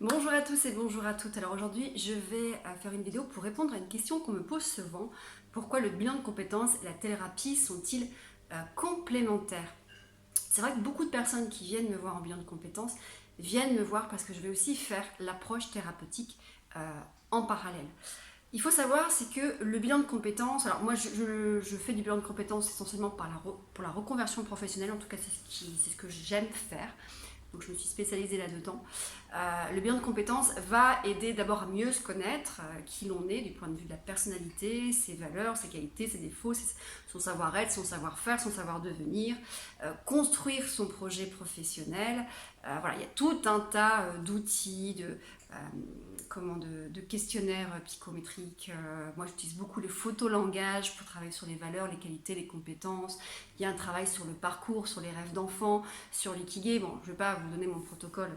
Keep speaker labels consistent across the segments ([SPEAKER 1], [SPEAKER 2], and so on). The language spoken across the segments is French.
[SPEAKER 1] Bonjour à tous et bonjour à toutes. Alors aujourd'hui, je vais faire une vidéo pour répondre à une question qu'on me pose souvent. Pourquoi le bilan de compétences et la thérapie sont-ils complémentaires? C'est vrai que beaucoup de personnes qui viennent me voir en bilan de compétences viennent me voir parce que je vais aussi faire l'approche thérapeutique en parallèle. Il faut savoir, c'est que le bilan de compétences, alors moi je fais du bilan de compétences essentiellement pour la reconversion professionnelle, en tout cas c'est ce que j'aime faire. Donc je me suis spécialisée là-dedans. Le bilan de compétences va aider d'abord à mieux se connaître, qui l'on est du point de vue de la personnalité, ses valeurs, ses qualités, ses défauts, son savoir-être, son savoir-faire, son savoir-devenir, construire son projet professionnel. Voilà, il y a tout un tas d'outils, de questionnaires psychométriques. Moi, j'utilise beaucoup le photolangage pour travailler sur les valeurs, les qualités, les compétences. Il y a un travail sur le parcours, sur les rêves d'enfant, sur l'ikigai. Bon, je ne vais pas vous donner mon protocole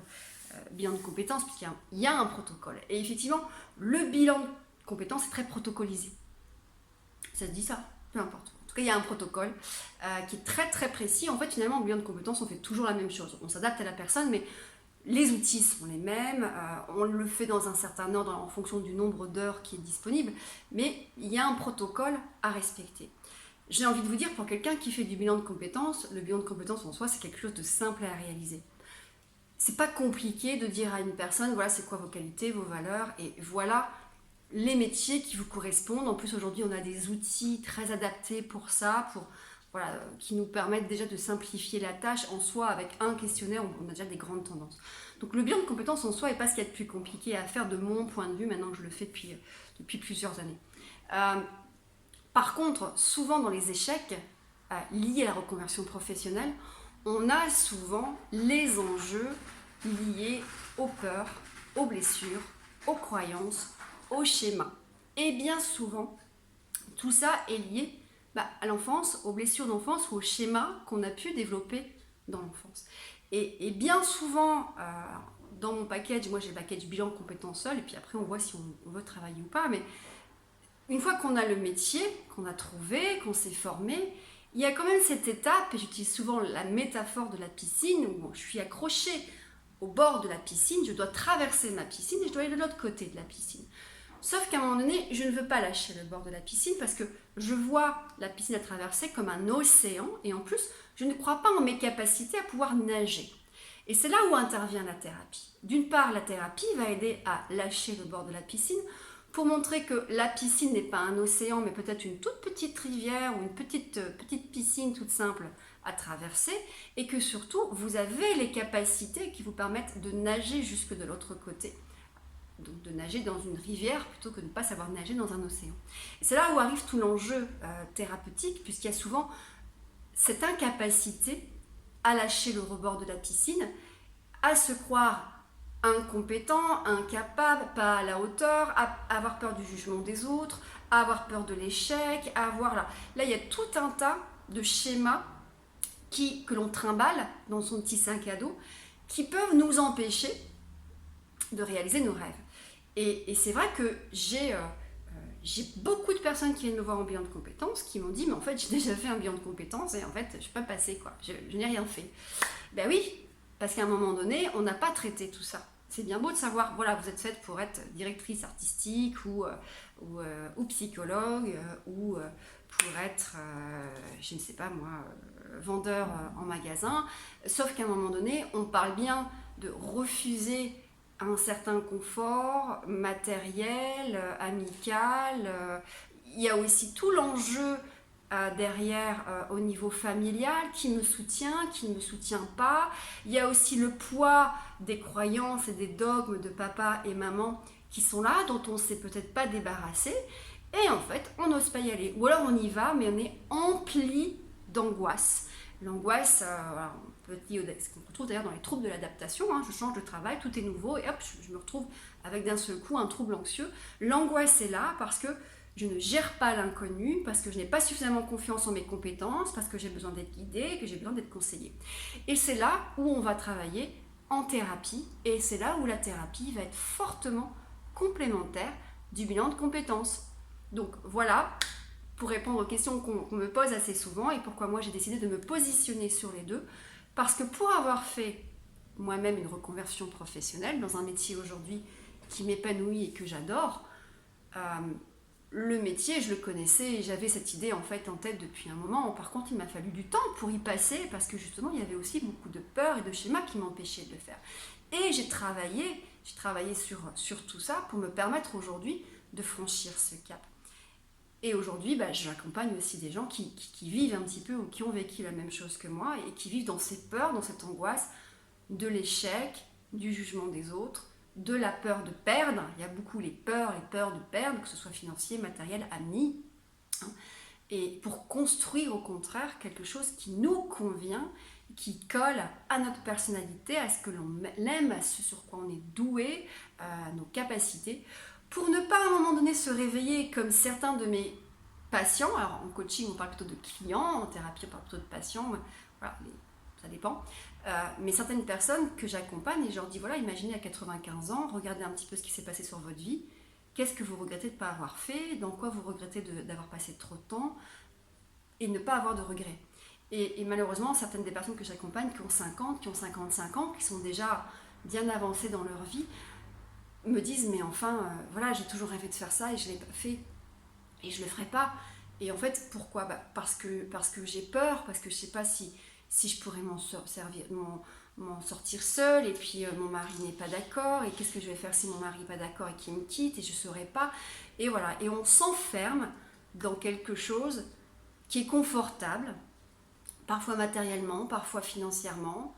[SPEAKER 1] bilan de compétences, puisqu'il y a un protocole. Et effectivement, le bilan de compétences est très protocolisé. Ça se dit ça? Peu importe. En tout cas, il y a un protocole qui est très très précis. En fait, finalement, au bilan de compétences, on fait toujours la même chose. On s'adapte à la personne, mais les outils sont les mêmes, on le fait dans un certain ordre en fonction du nombre d'heures qui est disponible, mais il y a un protocole à respecter. J'ai envie de vous dire, pour quelqu'un qui fait du bilan de compétences, le bilan de compétences en soi, c'est quelque chose de simple à réaliser. C'est pas compliqué de dire à une personne, voilà, c'est quoi vos qualités, vos valeurs, et voilà les métiers qui vous correspondent. En plus, aujourd'hui, on a des outils très adaptés pour ça, voilà, qui nous permettent déjà de simplifier la tâche en soi. Avec un questionnaire, on a déjà des grandes tendances. Donc le bilan de compétences en soi n'est pas ce qu'il y a de plus compliqué à faire de mon point de vue, maintenant que je le fais depuis plusieurs années. Par contre, souvent dans les échecs liés à la reconversion professionnelle, on a souvent les enjeux liés aux peurs, aux blessures, aux croyances, aux schémas. Et bien souvent, tout ça est lié à l'enfance, aux blessures d'enfance ou aux schémas qu'on a pu développer dans l'enfance. Et bien souvent, dans mon package, moi j'ai le package bilan compétences seul, et puis après on voit si on veut travailler ou pas, mais une fois qu'on a le métier, qu'on a trouvé, qu'on s'est formé, il y a quand même cette étape, et j'utilise souvent la métaphore de la piscine, où je suis accrochée au bord de la piscine, je dois traverser ma piscine et je dois aller de l'autre côté de la piscine. Sauf qu'à un moment donné, je ne veux pas lâcher le bord de la piscine parce que je vois la piscine à traverser comme un océan et en plus, je ne crois pas en mes capacités à pouvoir nager. Et c'est là où intervient la thérapie. D'une part, la thérapie va aider à lâcher le bord de la piscine pour montrer que la piscine n'est pas un océan, mais peut-être une toute petite rivière ou une petite piscine toute simple à traverser, et que surtout, vous avez les capacités qui vous permettent de nager jusque de l'autre côté. Donc de nager dans une rivière plutôt que de ne pas savoir nager dans un océan. Et c'est là où arrive tout l'enjeu thérapeutique, puisqu'il y a souvent cette incapacité à lâcher le rebord de la piscine, à se croire incompétent, incapable, pas à la hauteur, à avoir peur du jugement des autres, à avoir peur de l'échec, à avoir là il y a tout un tas de schémas que l'on trimballe dans son petit sac à dos qui peuvent nous empêcher de réaliser nos rêves. Et c'est vrai que j'ai beaucoup de personnes qui viennent me voir en bilan de compétences qui m'ont dit, mais en fait j'ai déjà fait un bilan de compétences et en fait je ne suis pas passée, quoi. Je n'ai rien fait. Ben oui, parce qu'à un moment donné, on n'a pas traité tout ça. C'est bien beau de savoir, voilà, vous êtes faite pour être directrice artistique ou psychologue ou pour être, je ne sais pas moi, vendeur en magasin. Sauf qu'à un moment donné, on parle bien de refuser un certain confort matériel, amical. Il y a aussi tout l'enjeu derrière au niveau familial, qui me soutient, qui ne me soutient pas. Il y a aussi le poids des croyances et des dogmes de papa et maman qui sont là, dont on ne s'est peut-être pas débarrassé. Et en fait, on n'ose pas y aller. Ou alors on y va, mais on est empli d'angoisse. L'angoisse, ce qu'on retrouve d'ailleurs dans les troubles de l'adaptation, je change de travail, tout est nouveau, et hop, je me retrouve avec d'un seul coup un trouble anxieux. L'angoisse est là parce que je ne gère pas l'inconnu, parce que je n'ai pas suffisamment confiance en mes compétences, parce que j'ai besoin d'être guidée, que j'ai besoin d'être conseillée. Et c'est là où on va travailler en thérapie, et c'est là où la thérapie va être fortement complémentaire du bilan de compétences. Donc voilà, pour répondre aux questions qu'on me pose assez souvent, et pourquoi moi j'ai décidé de me positionner sur les deux, parce que pour avoir fait moi-même une reconversion professionnelle dans un métier aujourd'hui qui m'épanouit et que j'adore. Le métier, je le connaissais et j'avais cette idée en fait en tête depuis un moment. Par contre, il m'a fallu du temps pour y passer parce que justement, il y avait aussi beaucoup de peurs et de schémas qui m'empêchaient de le faire. Et j'ai travaillé sur tout ça pour me permettre aujourd'hui de franchir ce cap. Et aujourd'hui, j'accompagne aussi des gens qui vivent un petit peu ou qui ont vécu la même chose que moi et qui vivent dans ces peurs, dans cette angoisse de l'échec, du jugement des autres, de la peur de perdre. Il y a beaucoup les peurs de perdre, que ce soit financier, matériel, ami. Et pour construire au contraire quelque chose qui nous convient, qui colle à notre personnalité, à ce que l'on aime, à ce sur quoi on est doué, à nos capacités, pour ne pas à un moment donné se réveiller comme certains de mes patients. Alors en coaching on parle plutôt de clients, en thérapie on parle plutôt de patients, voilà, ça dépend. Mais certaines personnes que j'accompagne et je leur dis voilà, imaginez à 95 ans, regardez un petit peu ce qui s'est passé sur votre vie, qu'est-ce que vous regrettez de ne pas avoir fait, dans quoi vous regrettez d'avoir passé trop de temps et ne pas avoir de regrets. Et malheureusement, certaines des personnes que j'accompagne qui ont 50, qui ont 55 ans, qui sont déjà bien avancées dans leur vie, me disent mais enfin, voilà, j'ai toujours rêvé de faire ça et je ne l'ai pas fait et je ne le ferai pas. Et en fait, pourquoi ? Parce que j'ai peur, parce que je ne sais pas si je pourrais m'en sortir seule, et puis mon mari n'est pas d'accord, et qu'est-ce que je vais faire si mon mari n'est pas d'accord et qu'il me quitte, et je ne saurais pas. Et voilà, et on s'enferme dans quelque chose qui est confortable, parfois matériellement, parfois financièrement,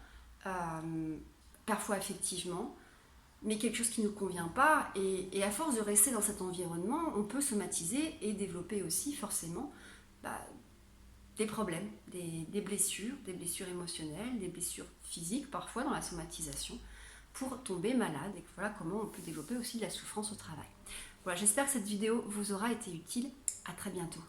[SPEAKER 1] parfois affectivement, mais quelque chose qui ne nous convient pas, et à force de rester dans cet environnement, on peut somatiser et développer aussi forcément des problèmes, des blessures émotionnelles, des blessures physiques, parfois dans la somatisation, pour tomber malade. Et voilà comment on peut développer aussi de la souffrance au travail. Voilà, j'espère que cette vidéo vous aura été utile. À très bientôt.